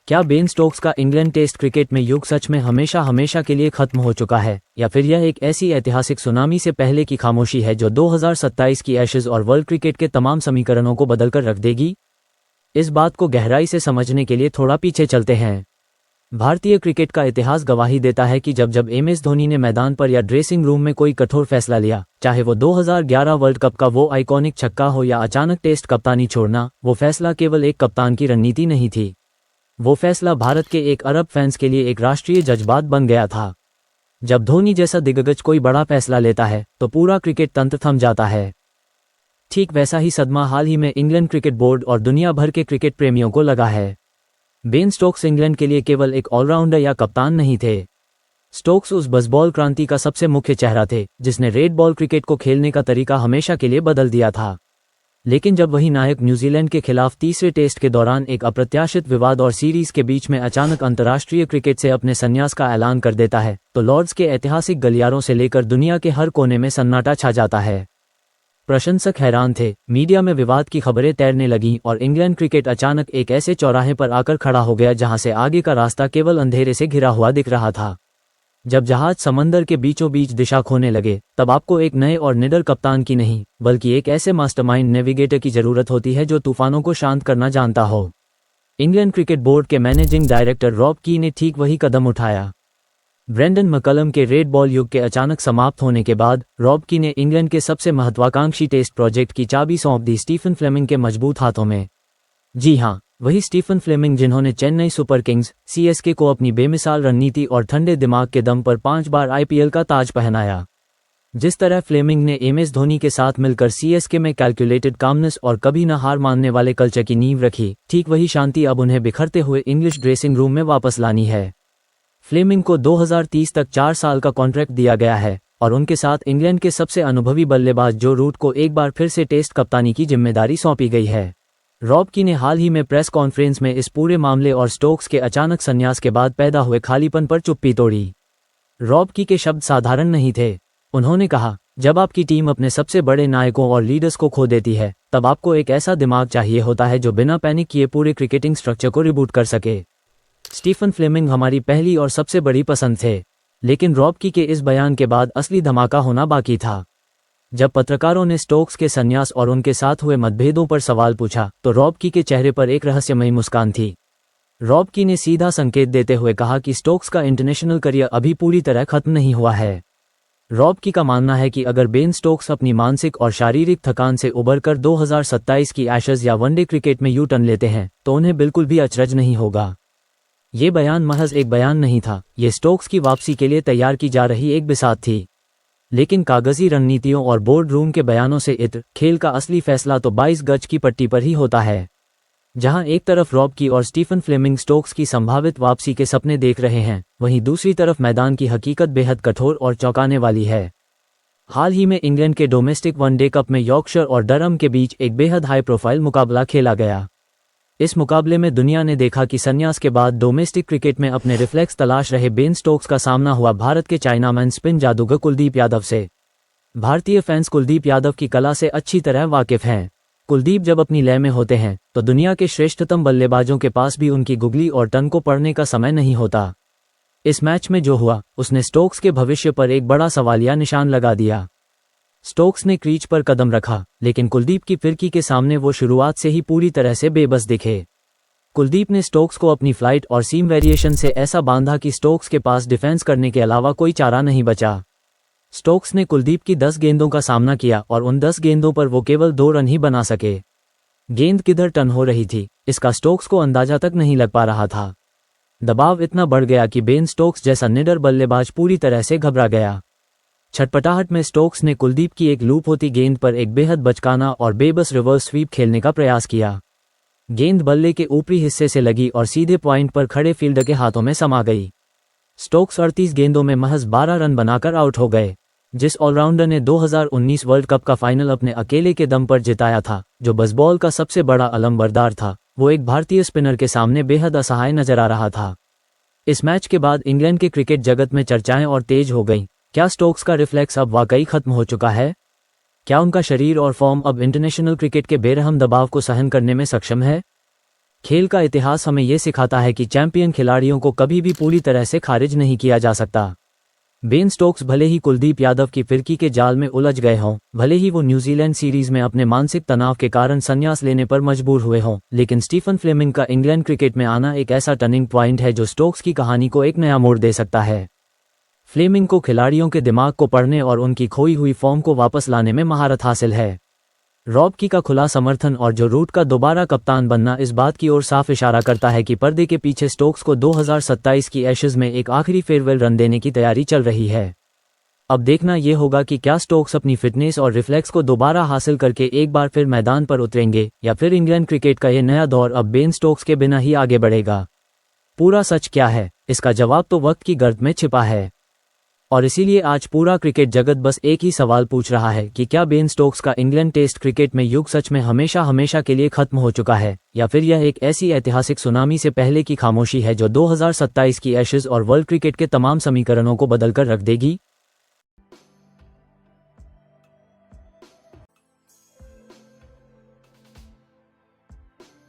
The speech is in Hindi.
क्या बेन स्टोक्स का इंग्लैंड टेस्ट क्रिकेट में युग सच में हमेशा हमेशा के लिए खत्म हो चुका है, या फिर यह एक ऐसी ऐतिहासिक सुनामी से पहले की खामोशी है जो 2027 की एशेज और वर्ल्ड क्रिकेट के तमाम समीकरणों को बदलकर रख देगी? इस बात को गहराई से समझने के लिए थोड़ा पीछे चलते हैं। भारतीय क्रिकेट का इतिहास गवाही देता है कि जब जब एमएस धोनी ने मैदान पर या ड्रेसिंग रूम में कोई कठोर फैसला लिया, चाहे वो 2011 वर्ल्ड कप का वो आइकॉनिक छक्का हो या अचानक टेस्ट कप्तानी छोड़ना, वो फैसला केवल एक कप्तान की रणनीति नहीं थी। वो फैसला भारत के 1 अरब फैंस के लिए एक राष्ट्रीय जज्बात बन गया था। जब धोनी जैसा दिग्गज कोई बड़ा फैसला लेता है तो पूरा क्रिकेट तंत्र थम जाता है। ठीक वैसा ही सदमा हाल ही में इंग्लैंड क्रिकेट बोर्ड और दुनिया भर के क्रिकेट प्रेमियों को लगा है। बेन स्टोक्स इंग्लैंड के लिए केवल एक ऑलराउंडर या कप्तान नहीं थे। स्टोक्स उस बसबॉल क्रांति का सबसे मुख्य चेहरा थे जिसने रेड बॉल क्रिकेट को खेलने का तरीका हमेशा के लिए बदल दिया था। लेकिन जब वही नायक न्यूजीलैंड के खिलाफ तीसरे टेस्ट के दौरान एक अप्रत्याशित विवाद और सीरीज के बीच में अचानक अंतर्राष्ट्रीय क्रिकेट से अपने संन्यास का ऐलान कर देता है, तो लॉर्ड्स के ऐतिहासिक गलियारों से लेकर दुनिया के हर कोने में सन्नाटा छा जाता है। प्रशंसक हैरान थे, मीडिया में विवाद की खबरें तैरने लगीं और इंग्लैंड क्रिकेट अचानक एक ऐसे चौराहे पर आकर खड़ा हो गया जहां से आगे का रास्ता केवल अंधेरे से घिरा हुआ दिख रहा था। जब जहाज समंदर के बीचों बीच दिशा खोने लगे, तब आपको एक नए और निडर कप्तान की नहीं, बल्कि एक ऐसे मास्टरमाइंड नेविगेटर की जरूरत होती है जो तूफानों को शांत करना जानता हो। इंग्लैंड क्रिकेट बोर्ड के मैनेजिंग डायरेक्टर रॉब की ने ठीक वही कदम उठाया। ब्रेंडन मैकलम के रेड बॉल युग के अचानक समाप्त होने के बाद रॉब की ने इंग्लैंड के सबसे महत्वाकांक्षी टेस्ट प्रोजेक्ट की चाबी सौंप दी स्टीफन फ्लेमिंग के मजबूत हाथों में। जी हाँ, वही स्टीफन फ्लेमिंग जिन्होंने चेन्नई सुपर किंग्स सीएसके को अपनी बेमिसाल रणनीति और ठंडे दिमाग के दम पर 5 बार आईपीएल का ताज पहनाया। जिस तरह फ्लेमिंग ने एमएस धोनी के साथ मिलकर सीएसके में कैलकुलेटेड कामनेस और कभी न हार मानने वाले कल्चर की नींव रखी, ठीक वही शांति अब उन्हें बिखरते हुए इंग्लिश ड्रेसिंग रूम में वापस लानी है। फ्लेमिंग को 2030 तक 4 साल का कॉन्ट्रैक्ट दिया गया है और उनके साथ इंग्लैंड के सबसे अनुभवी बल्लेबाज जो रूट को एक बार फिर से टेस्ट कप्तानी की जिम्मेदारी सौंपी गई है। रॉब की ने हाल ही में प्रेस कॉन्फ्रेंस में इस पूरे मामले और स्टोक्स के अचानक संन्यास के बाद पैदा हुए खालीपन पर चुप्पी तोड़ी। रॉब की के शब्द साधारण नहीं थे। उन्होंने कहा, जब आपकी टीम अपने सबसे बड़े नायकों और लीडर्स को खो देती है, तब आपको एक ऐसा दिमाग चाहिए होता है जो बिना पैनिक किए पूरे क्रिकेटिंग स्ट्रक्चर को रिबूट कर सके। स्टीफन फ्लेमिंग हमारी पहली और सबसे बड़ी पसंद थे, लेकिन रॉब की के इस बयान के बाद असली धमाका होना बाकी था। जब पत्रकारों ने स्टोक्स के संन्यास और उनके साथ हुए मतभेदों पर सवाल पूछा, तो रॉब की के चेहरे पर एक रहस्यमयी मुस्कान थी। रॉब की ने सीधा संकेत देते हुए कहा कि स्टोक्स का इंटरनेशनल करियर अभी पूरी तरह खत्म नहीं हुआ है। रॉब की का मानना है कि अगर बेन स्टोक्स अपनी मानसिक और शारीरिक थकान से उबरकर 2027 की एशेज या वनडे क्रिकेट में यू टर्न लेते हैं, तो उन्हें बिल्कुल भी अचरज नहीं होगा। ये बयान महज एक बयान नहीं था, ये स्टोक्स की वापसी के लिए तैयार की जा रही एक बिसात थी। लेकिन कागजी रणनीतियों और बोर्ड रूम के बयानों से इतर खेल का असली फैसला तो 22 गज की पट्टी पर ही होता है। जहां एक तरफ रॉब की और स्टीफन फ्लेमिंग स्टोक्स की संभावित वापसी के सपने देख रहे हैं, वहीं दूसरी तरफ मैदान की हकीकत बेहद कठोर और चौंकाने वाली है। हाल ही में इंग्लैंड के डोमेस्टिक वनडे कप में यॉर्कशायर और डरहम के बीच एक बेहद हाई प्रोफाइल मुकाबला खेला गया। इस मुकाबले में दुनिया ने देखा कि संन्यास के बाद डोमेस्टिक क्रिकेट में अपने रिफ्लेक्स तलाश रहे बेन स्टोक्स का सामना हुआ भारत के चाइनामैन स्पिन जादूगर कुलदीप यादव से। भारतीय फैंस कुलदीप यादव की कला से अच्छी तरह वाकिफ हैं। कुलदीप जब अपनी लय में होते हैं तो दुनिया के श्रेष्ठतम बल्लेबाजों के पास भी उनकी गुगली और टन को पढ़ने का समय नहीं होता। इस मैच में जो हुआ, उसने स्टोक्स के भविष्य पर एक बड़ा सवालिया निशान लगा दिया। स्टोक्स ने क्रीज पर कदम रखा, लेकिन कुलदीप की फिरकी के सामने वो शुरुआत से ही पूरी तरह से बेबस दिखे। कुलदीप ने स्टोक्स को अपनी फ्लाइट और सीम वेरिएशन से ऐसा बांधा कि स्टोक्स के पास डिफेंस करने के अलावा कोई चारा नहीं बचा। स्टोक्स ने कुलदीप की 10 गेंदों का सामना किया और उन 10 गेंदों पर वो केवल 2 रन ही बना सके। गेंद किधर टर्न हो रही थी, इसका स्टोक्स को अंदाजा तक नहीं लग पा रहा था। दबाव इतना बढ़ गया कि बेन स्टोक्स जैसा निडर बल्लेबाज पूरी तरह से घबरा गया। छटपटाहट में स्टोक्स ने कुलदीप की एक लूप होती गेंद पर एक बेहद बचकाना और बेबस रिवर्स स्वीप खेलने का प्रयास किया। गेंद बल्ले के ऊपरी हिस्से से लगी और सीधे पॉइंट पर खड़े फील्डर के हाथों में समा गई। स्टोक्स 38 गेंदों में महज 12 रन बनाकर आउट हो गए। जिस ऑलराउंडर ने 2019 वर्ल्ड कप का फाइनल अपने अकेले के दम पर जिताया था, जो बसबॉल का सबसे बड़ा अलंबरदार था, वो एक भारतीय स्पिनर के सामने बेहद असहाय नजर आ रहा था। इस मैच के बाद इंग्लैंड के क्रिकेट जगत में चर्चाएं और तेज हो गईं। क्या स्टोक्स का रिफ्लेक्स अब वाकई खत्म हो चुका है? क्या उनका शरीर और फॉर्म अब इंटरनेशनल क्रिकेट के बेरहम दबाव को सहन करने में सक्षम है? खेल का इतिहास हमें ये सिखाता है कि चैंपियन खिलाड़ियों को कभी भी पूरी तरह से खारिज नहीं किया जा सकता। बेन स्टोक्स भले ही कुलदीप यादव की फिरकी के जाल में उलझ गए हों, भले ही वो न्यूजीलैंड सीरीज में अपने मानसिक तनाव के कारण संन्यास लेने पर मजबूर हुए हों, लेकिन स्टीफन फ्लेमिंग का इंग्लैंड क्रिकेट में आना एक ऐसा टर्निंग पॉइंट है जो स्टोक्स की कहानी को एक नया मोड़ दे सकता है। फ्लेमिंग को खिलाड़ियों के दिमाग को पढ़ने और उनकी खोई हुई फॉर्म को वापस लाने में महारत हासिल है। रॉब की का खुला समर्थन और जो रूट का दोबारा कप्तान बनना इस बात की ओर साफ इशारा करता है कि पर्दे के पीछे स्टोक्स को 2027 की एशेज में एक आखिरी फेयरवेल रन देने की तैयारी चल रही है। अब देखना यह होगा कि क्या स्टोक्स अपनी फिटनेस और रिफ्लेक्स को दोबारा हासिल करके एक बार फिर मैदान पर उतरेंगे, या फिर इंग्लैंड क्रिकेट का यह नया दौर अब बेन स्टोक्स के बिना ही आगे बढ़ेगा। पूरा सच क्या है, इसका जवाब तो वक्त की गर्द में छिपा है। और इसीलिए आज पूरा क्रिकेट जगत बस एक ही सवाल पूछ रहा है कि क्या बेन स्टोक्स का इंग्लैंड टेस्ट क्रिकेट में युग सच में हमेशा हमेशा के लिए खत्म हो चुका है, या फिर यह एक ऐसी ऐतिहासिक सुनामी से पहले की खामोशी है जो 2027 की एशेज और वर्ल्ड क्रिकेट के तमाम समीकरणों को बदलकर रख देगी।